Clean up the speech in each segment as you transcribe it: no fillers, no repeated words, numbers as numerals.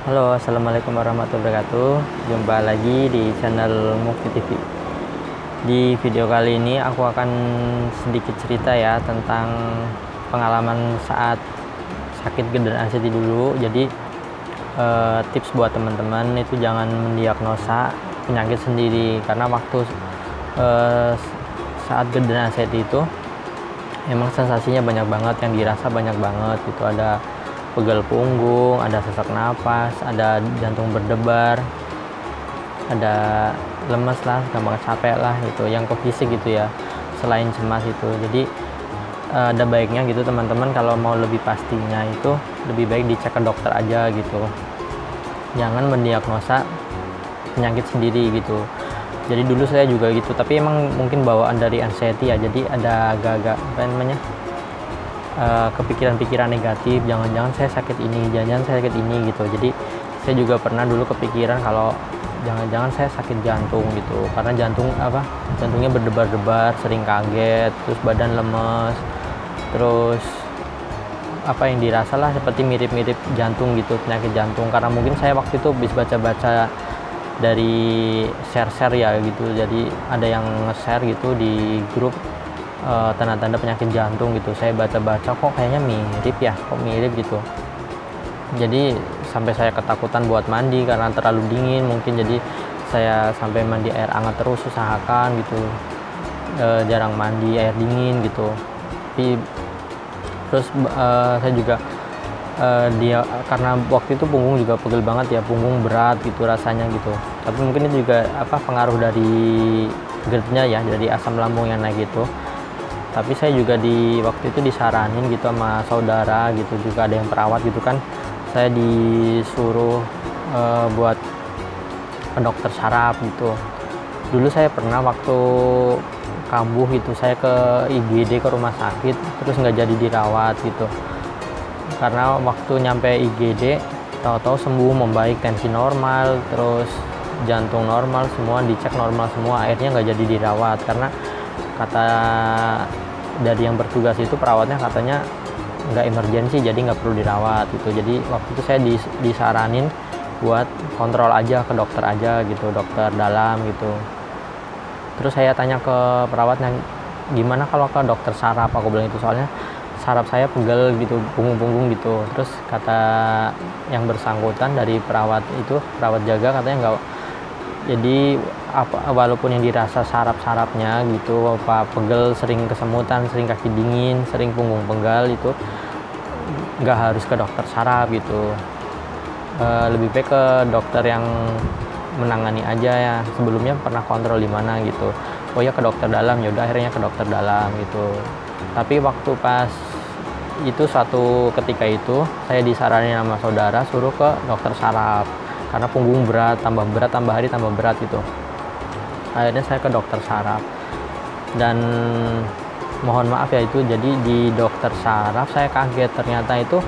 Halo, assalamualaikum warahmatullahi wabarakatuh. Jumpa lagi di channel Mufti TV. Di video kali ini aku akan sedikit cerita ya tentang pengalaman saat sakit gederan anxiety dulu. Jadi tips buat teman-teman itu jangan mendiagnosa penyakit sendiri, karena waktu saat gederan anxiety itu emang sensasinya banyak banget, yang dirasa banyak banget gitu. Ada pegal punggung, ada sesak napas, ada jantung berdebar, ada lemes lah, gampang capek lah gitu, yang ke fisik gitu ya, selain cemas itu. Jadi ada baiknya gitu teman-teman, kalau mau lebih pastinya itu lebih baik dicek ke dokter aja gitu, jangan mendiagnosa penyakit sendiri gitu. Jadi dulu saya juga gitu, tapi emang mungkin bawaan dari anxiety ya, jadi ada agak-agak apa namanya, kepikiran-pikiran negatif, jangan-jangan saya sakit ini, jangan-jangan saya sakit ini gitu. Jadi saya juga pernah dulu kepikiran kalau jangan-jangan saya sakit jantung gitu, karena jantungnya berdebar-debar, sering kaget, terus badan lemes, terus yang dirasa lah seperti mirip-mirip jantung gitu, penyakit jantung. Karena mungkin saya waktu itu habis baca-baca dari share-share ya gitu, jadi ada yang nge-share gitu di grup tanda-tanda penyakit jantung gitu. Saya baca-baca kok kayaknya mirip gitu. Jadi sampai saya ketakutan buat mandi karena terlalu dingin mungkin, jadi saya sampai mandi air hangat terus, usahakan gitu, jarang mandi air dingin gitu. Terus saya juga karena waktu itu punggung juga pegel banget ya, punggung berat gitu rasanya gitu. Tapi mungkin itu juga pengaruh dari GERD-nya ya, dari asam lambung yang naik gitu. Tapi saya juga waktu itu disaranin gitu sama saudara gitu, juga ada yang perawat gitu kan, saya disuruh buat ke dokter saraf gitu. Dulu saya pernah waktu kambuh gitu, saya ke IGD, ke rumah sakit, terus nggak jadi dirawat gitu, karena waktu nyampe IGD tahu-tahu sembuh, membaik, tensi normal, terus jantung normal, semua dicek normal semua. Akhirnya nggak jadi dirawat karena kata dari yang bertugas itu, perawatnya katanya nggak emergensi, jadi nggak perlu dirawat gitu. Jadi waktu itu saya disaranin buat kontrol aja ke dokter aja gitu, dokter dalam gitu. Terus saya tanya ke perawatnya, gimana kalau ke dokter saraf, aku bilang itu, soalnya saraf saya pegel gitu, punggung gitu. Terus kata yang bersangkutan dari perawat itu, perawat jaga, katanya nggak, jadi walaupun yang dirasa saraf-sarafnya gitu pegel, sering kesemutan, sering kaki dingin, sering punggung pegal, itu nggak harus ke dokter saraf gitu. Lebih baik ke dokter yang menangani aja ya, sebelumnya pernah kontrol di mana gitu. Oh ya, ke dokter dalam. Ya udah, akhirnya ke dokter dalam gitu. Tapi waktu pas itu, suatu ketika itu saya disaranin sama saudara suruh ke dokter saraf karena punggung berat, tambah hari tambah berat gitu. Akhirnya saya ke dokter saraf, dan mohon maaf ya itu, jadi di dokter saraf saya kaget, ternyata itu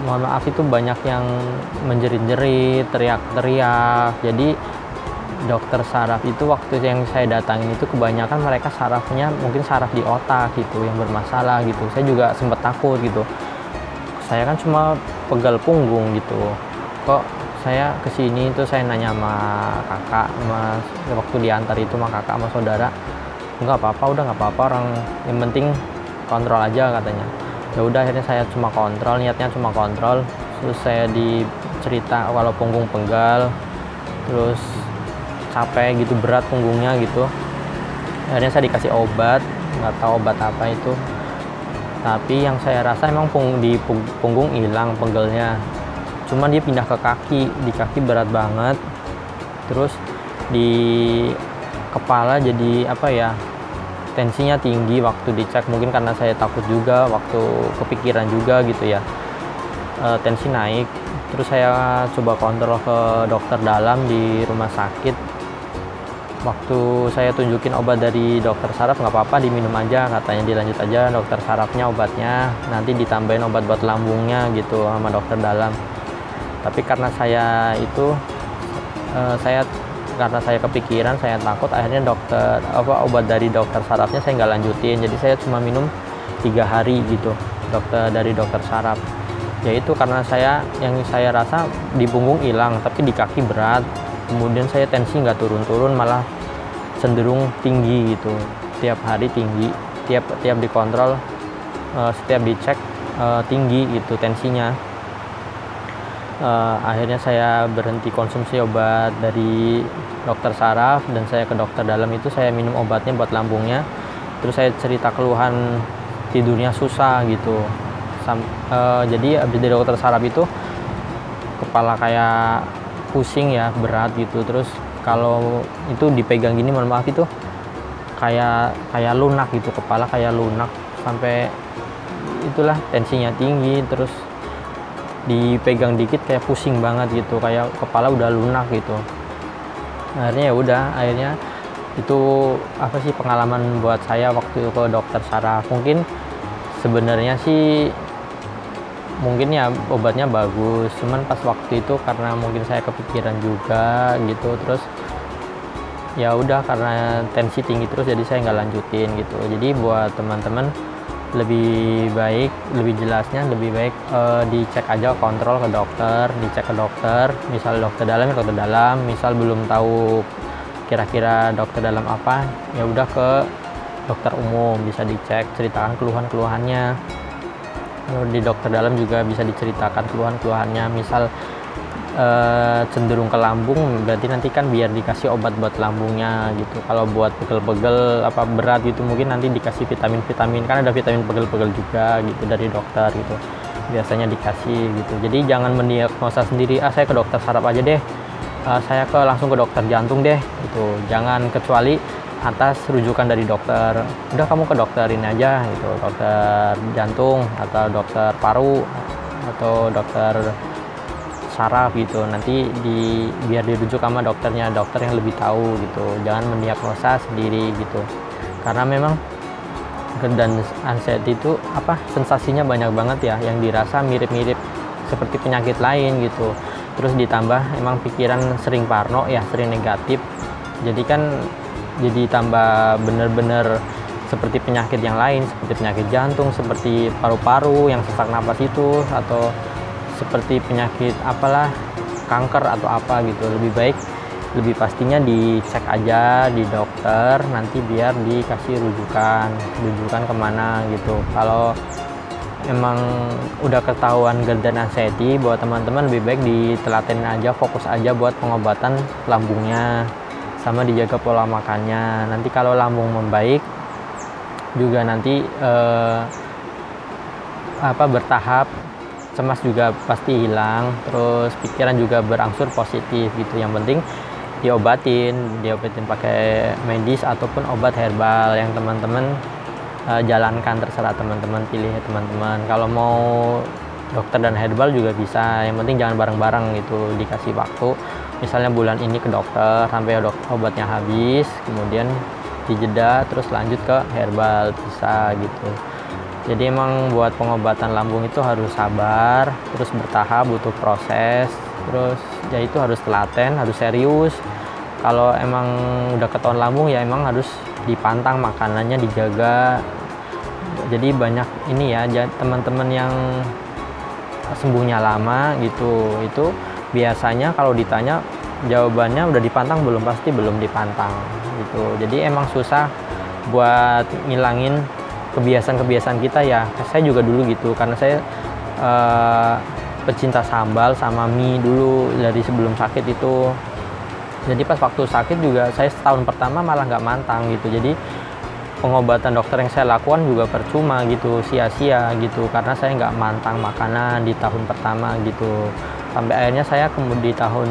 mohon maaf itu banyak yang menjerit-jerit, teriak-teriak. Jadi dokter saraf itu waktu yang saya datangin itu kebanyakan mereka sarafnya mungkin saraf di otak gitu yang bermasalah gitu. Saya juga sempat takut gitu, saya kan cuma pegal punggung gitu, kok saya kesini itu. Saya nanya sama kakak, waktu diantar itu sama kakak sama saudara, nggak apa-apa, udah nggak apa-apa, orang yang penting kontrol aja katanya. Ya udah, akhirnya saya cuma kontrol, niatnya cuma kontrol. Terus saya dicerita kalau punggung pegal, terus capek gitu, berat punggungnya gitu. Akhirnya saya dikasih obat, nggak tahu obat apa itu, tapi yang saya rasa emang di punggung hilang pegelnya, cuman dia pindah ke kaki. Di kaki berat banget, terus di kepala jadi tensinya tinggi waktu dicek. Mungkin karena saya takut juga, waktu kepikiran juga gitu ya, tensi naik. Terus saya coba kontrol ke dokter dalam di rumah sakit. Waktu saya tunjukin obat dari dokter saraf, nggak apa-apa, diminum aja katanya, dilanjut aja dokter sarafnya obatnya, nanti ditambahin obat buat lambungnya gitu sama dokter dalam. Tapi karena saya kepikiran, saya takut, akhirnya obat dari dokter sarafnya saya nggak lanjutin. Jadi saya cuma minum 3 hari gitu, dari dokter saraf. Ya itu karena yang saya rasa di punggung hilang tapi di kaki berat, kemudian saya tensi nggak turun-turun, malah cenderung tinggi gitu, tiap hari tinggi, tiap dikontrol, setiap dicek tinggi gitu tensinya. Akhirnya saya berhenti konsumsi obat dari dokter saraf dan saya ke dokter dalam. Itu saya minum obatnya buat lambungnya, terus saya cerita keluhan tidurnya susah gitu. Jadi abis dari dokter saraf itu kepala kayak pusing ya, berat gitu, terus kalau itu dipegang gini, mohon maaf, itu kayak lunak gitu, kepala kayak lunak, sampai itulah tensinya tinggi, terus dipegang dikit kayak pusing banget gitu, kayak kepala udah lunak gitu. Akhirnya ya udah, akhirnya itu apa sih pengalaman buat saya waktu ke dokter saraf. Mungkin sebenarnya sih mungkin ya obatnya bagus, cuman pas waktu itu karena mungkin saya kepikiran juga gitu, terus ya udah karena tensi tinggi terus jadi saya nggak lanjutin gitu. Jadi buat teman-teman lebih baik, lebih jelasnya lebih baik dicek aja, kontrol ke dokter, dicek ke dokter, misal dokter dalam ya dokter dalam, misal belum tahu kira-kira dokter dalam apa, ya udah ke dokter umum, bisa dicek, ceritakan keluhan-keluhannya. Kalau di dokter dalam juga bisa diceritakan keluhan-keluhannya, misal cenderung ke lambung, berarti nanti kan biar dikasih obat buat lambungnya gitu. Kalau buat pegel-pegel apa berat gitu, mungkin nanti dikasih vitamin-vitamin, kan ada vitamin pegel-pegel juga gitu dari dokter gitu, biasanya dikasih gitu. Jadi jangan mendiagnosa sendiri, saya ke dokter saraf aja deh, saya langsung ke dokter jantung deh gitu. Jangan, kecuali atas rujukan dari dokter. Udah kamu ke dokter ini aja gitu, dokter jantung atau dokter paru atau dokter saraf gitu, nanti biar dirujuk sama dokternya, dokter yang lebih tahu gitu. Jangan mendiagnosa sendiri gitu, karena memang GERD dan anxiety itu sensasinya banyak banget ya, yang dirasa mirip-mirip seperti penyakit lain gitu. Terus ditambah emang pikiran sering parno ya, sering negatif, jadi kan jadi tambah bener-bener seperti penyakit yang lain, seperti penyakit jantung, seperti paru-paru yang sesak napas itu, atau seperti penyakit apalah, kanker atau apa gitu. Lebih baik, lebih pastinya dicek aja di dokter, nanti biar dikasih rujukan kemana gitu. Kalau emang udah ketahuan GERD dan anxiety, buat teman-teman lebih baik ditelatenin aja, fokus aja buat pengobatan lambungnya, sama dijaga pola makannya. Nanti kalau lambung membaik juga nanti bertahap, cemas juga pasti hilang, terus pikiran juga berangsur positif gitu. Yang penting diobatin pakai medis ataupun obat herbal yang teman-teman jalankan, terserah teman-teman, pilih teman-teman. Kalau mau dokter dan herbal juga bisa, yang penting jangan bareng-bareng gitu, dikasih waktu, misalnya bulan ini ke dokter sampai obatnya habis, kemudian dijeda terus lanjut ke herbal, bisa gitu. Jadi emang buat pengobatan lambung itu harus sabar, terus bertahap, butuh proses, terus ya itu harus telaten, harus serius. Kalau emang udah ketahuan lambung ya emang harus dipantang makanannya, dijaga. Jadi banyak ini ya, teman-teman yang sembuhnya lama gitu, itu biasanya kalau ditanya jawabannya udah dipantang belum, pasti belum dipantang gitu. Jadi emang susah buat ngilangin kebiasaan-kebiasaan kita ya. Saya juga dulu gitu, karena saya pecinta sambal sama mie dulu dari sebelum sakit itu. Jadi pas waktu sakit juga saya setahun pertama malah nggak mantang gitu. Jadi pengobatan dokter yang saya lakukan juga percuma gitu, sia-sia gitu, karena saya nggak mantang makanan di tahun pertama gitu. Sampai akhirnya saya kemudian di tahun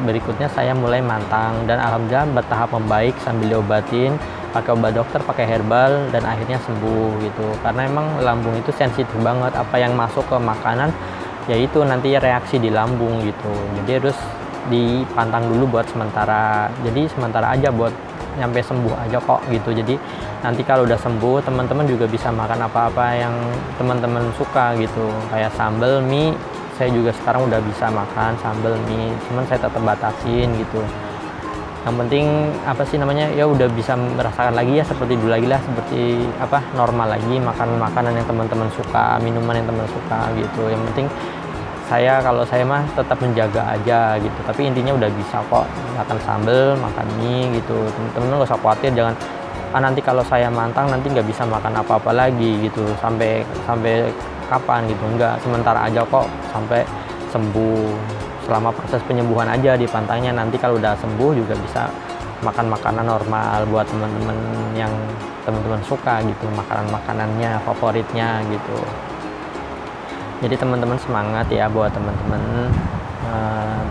berikutnya saya mulai mantang, dan alhamdulillah bertahap membaik sambil diobatin pakai obat dokter, pakai herbal, dan akhirnya sembuh gitu. Karena emang lambung itu sensitif banget, apa yang masuk ke makanan yaitu nanti reaksi di lambung gitu. Jadi harus dipantang dulu buat sementara. Jadi sementara aja, buat nyampe sembuh aja kok gitu. Jadi nanti kalau udah sembuh, teman-teman juga bisa makan apa-apa yang teman-teman suka gitu. Kayak sambal, mie, saya juga sekarang udah bisa makan sambal, mie, cuman saya tetap batasin gitu. Yang penting apa sih namanya, ya udah bisa merasakan lagi ya seperti dulu lagi lah, seperti apa, normal lagi, makan makanan yang teman-teman suka, minuman yang teman suka gitu. Yang penting kalau saya mah tetap menjaga aja gitu, tapi intinya udah bisa kok makan sambal, makan mie gitu. Teman-teman nggak usah khawatir, jangan nanti kalau saya mantang nanti nggak bisa makan apa-apa lagi gitu, sampai sampai kapan gitu. Enggak, sementara aja kok, sampai sembuh. Selama proses penyembuhan aja di pantainya, nanti kalau udah sembuh juga bisa makan makanan normal buat teman-teman yang teman-teman suka gitu, makanannya favoritnya gitu. Jadi teman-teman semangat ya buat teman-teman,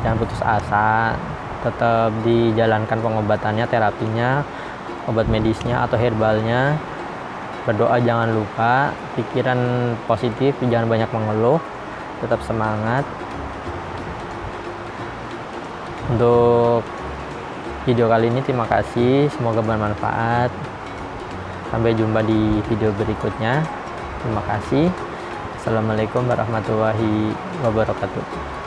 jangan putus asa, tetap dijalankan pengobatannya, terapinya, obat medisnya atau herbalnya. Berdoa jangan lupa, pikiran positif, jangan banyak mengeluh, tetap semangat. Untuk video kali ini terima kasih, semoga bermanfaat. Sampai jumpa di video berikutnya. Terima kasih. Assalamualaikum warahmatullahi wabarakatuh.